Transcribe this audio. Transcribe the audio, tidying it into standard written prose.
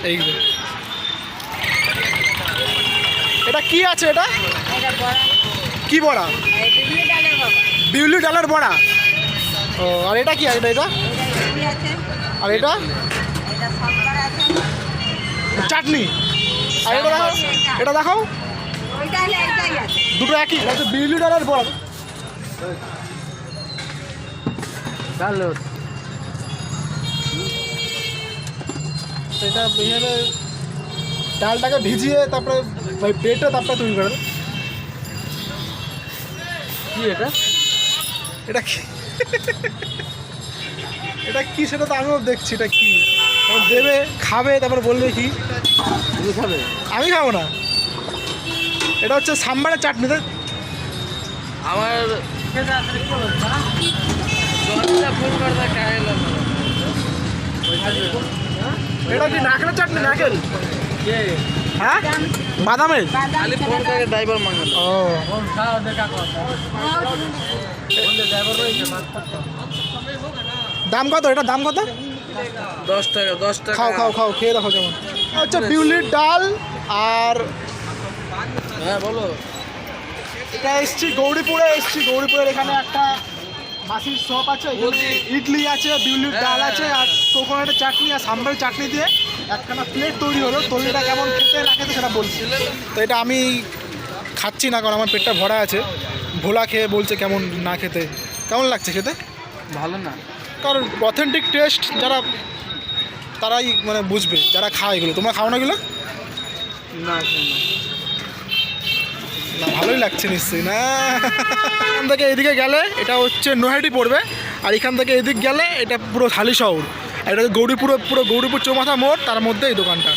এই যে এটা কি আছে? এটা কি বড়া? বিউলি ডালের বড়া। ও আর এটা কি? এটা এটা আর এটা চাটনি। আর এটা দেখো, এটা দেখো, দুটো একই। এটা বিউলি ডালের বড়া। এটা এইভাবে ডালটাকে ভিজিয়ে তারপরে বেটে তারপরে তৈরি করে। কি এটা? এটা কি? এটা কি সেটা তো আমিও দেখছি। এটা কি দেবে, খাবে, তারপর বলবে কি খাবে? আমি খাবো না। এটা হচ্ছে সাম্বারের চাটনিতে। আমার এটা কি নারকেলের চাটনি? নারকেল? হ্যাঁ, বাদামের। ড্রাইভার মাঙ্গল। ও দাম কত? এটা দাম কত? 10 টাকা। 10 টাকা। খাও খাও খাও, খেয়ে দেখো কেমন। আচ্ছা, বিউলির ডাল। আর হ্যাঁ বলো। এটা এসছি গৌরীপুরে, গৌরীপুরের এখানে একটা মাসির শপ আছে। ইডলি আছে, বিউলির ডাল আছে, আর কোকোনাটের চাটনি আর সাম্বারের চাটনি দিয়ে একখানা প্লেট তৈরি হলো। তৈরিটা কেমন খেতে না খেতে সেটা বলছি। তো এটা আমি খাচ্ছি না, কারণ আমার পেটটা ভরা আছে। ভোলা খেয়ে বলছে কেমন না খেতে। কেমন লাগছে খেতে? ভালো না, কারণ অথেন্টিক টেস্ট যারা, তারাই মানে বুঝবে, যারা খায় এগুলো। তোমরা খাও না এগুলো? না না, ভালোই লাগছে নিশ্চয়ই না। এখান থেকে এদিকে গেলে এটা হচ্ছে নৈহাটি পড়বে, আর এখান থেকে এদিক গেলে এটা পুরো হালি শহর। আর এটা গৌরীপুর, পুরো গৌরীপুর চৌমাথা মোড়, তার মধ্যে এই দোকানটা।